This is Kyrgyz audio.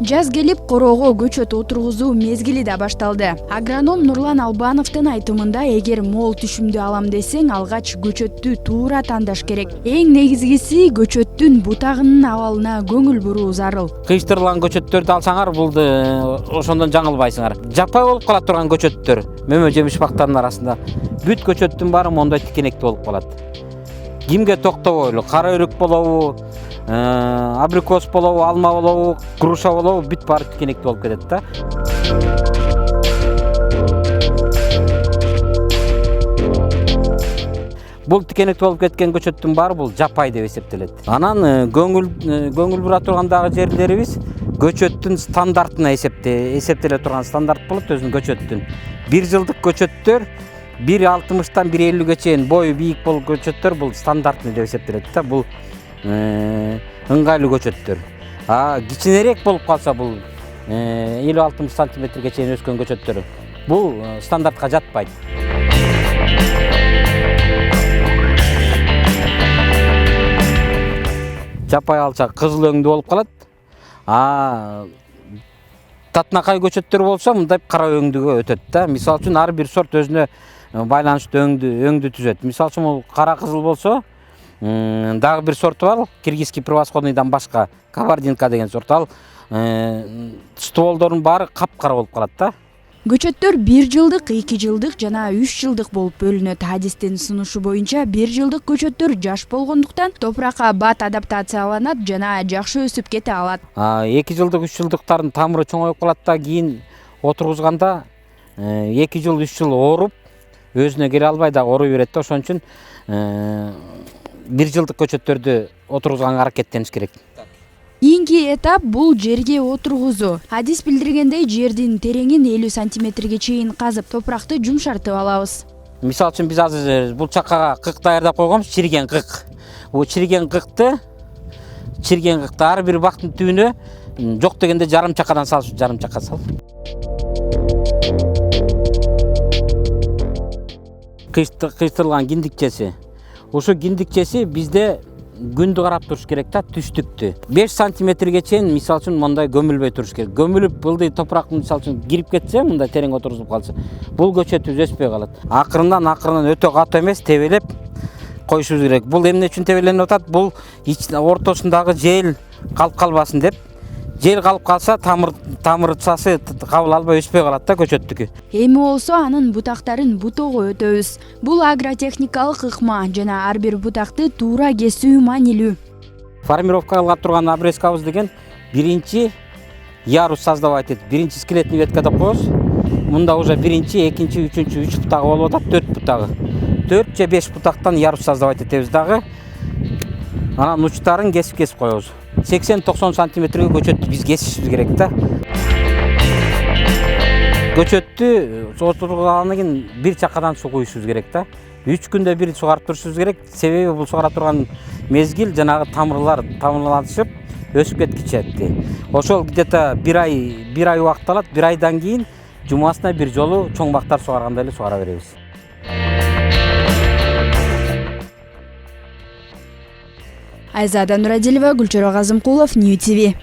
Жаз келип короого көчөт отургузуу мезгили да башталды. Агроном Нурлан Албановдун айтымында эгер мол түшүмдү алам десең, алгач көчөттү туура тандаш керек. Эң негизгиси көчөттүн бутагынын абалына көңүл буруу зарыл. Кыйштырылган көчөттөрдү алсаңар, булду ошондон жаңылбайсыңар. Жаппай болуп кала турган көчөттөр, мөмө жемиш бактарынын арасында бүт көчөттүн баары мондой тикенектүү болуп калат. Кимге токтобойлу, кара өрүк болобу, абрикос болобу, алма болобу, груша болобу, бүт баары тикенектүү болуп кетет да. Бул тикенектүү болуп кеткен көчөттүн баары бул жаппай деп эсептелет. Анан көңүл бура тургандагы жерлерибиз көчөттүн стандартына эсептеле турган стандарт болот өзүнүн көчөттүн. 1 жылдык көчөттөр 1.60-тан 1.50-ге чейин бою бийик болгон көчөттөр бул стандартный деп эсептелет да. Бул ыңгайлуу көчөттөр. Кичинерээк болуп калса бул 50-60 сантиметрге чейин өскөн көчөттөр бул стандартка жатпайт. Жаппай алса кызыл өңдүү болуп калат. Татынакай көчөттөр болсо мындай кара өңдүүгө өтөт да. Мисалы үчүн ар бир сорт өзүнө байланыштуу өңдүү түзөт. Мисалы үчүн бул кара кызыл болсо, дагы бир сорту бар, киргизский превосходныйдан башка, кабардинка деген сорт. Ал стволдордун баары капкара болуп калат да. Көчөттөр 1 жылдык, 2 жылдык жана 3 жылдык болуп бөлүнөт. Хадистин сунушу боюнча 1 жылдык көчөттөр жаш болгондуктан топуракка бат адаптацияланат жана жакшы өсүп кете алат. 2 жылдык, 3 жылдыктардын тамыры чоңоюп калат да, кийин отургузганда 2 жыл, 3 жыл ооруп, өзүнө келе албай да ооруй берет да. Ошон үчүн 1 жылдык көчөттөрдү отургузганга аракеттениш керек. Кийинки этап бул жерге отургузуу. Хадис билдиргендей, жердин тереңин 50 сантиметрге чейин казып, топуракты жумшартып алабыз. Мисалы үчүн биз азыр бул чаккага кык даярдап койгонбуз, чириген кык. Бул чириген кыкты ар бир бактын түбүнө жок дегенде жарым чакадан салыш, жарым чака сал. Кыйштырылган киндикчеси. Ошо киндикчеси бизде күндү карап туруш керек да, түштүктү. 5 сантиметрге чейин мисалы үчүн мындай көмүлбөй туруш керек. Көмүлүп былдый топурактын мисалы үчүн кирип кетсе, мындай терең отургузуп калса, бул көчөтүбүз өспөй калат. Акырындан өтө катуу эмес, тебелеп коюшубуз керек. Бул эмне үчүн тебеленип атат? Бул ортосундагы жел калып калбасын деп. Жел калып калса, тамырчасы кабыл албай өспөй калат да көчөттүкү. Эми болсо анын бутактарын бутоого өтөбүз. Бул агротехникалык ыкма жана ар бир бутакты туура кесүү маанилүү. Формировка кылган турган обрезкабыз деген биринчи ярус создавать этет. Биринчи скелетный ветка деп коебуз. Мында уже биринчи, экинчи, үчүнчү, 3 бутагы болуп атат, 4 бутагы. 4 же 5 бутактан ярус создавать этебиз дагы. Анан учтарын кесип коебуз. 80-90 сантиметрге көчөттү биз кесишибиз керек да. Көчөттү отургандан кийин бир чакадан суу куюшубуз керек да. 3 күндө бир сугарып турушубуз керек. Себеби бул сугара турган мезгил жанагы тамырланышып өсүп кеткиче. Ошол где-то 1 ай убакыт алат. 1 айдан кийин жумасына бир жолу чоң бактар сугаргандай эле сугара беребиз. Айзада Нурадилова, Гүлчөрө Казымкулов, Нью ТВ.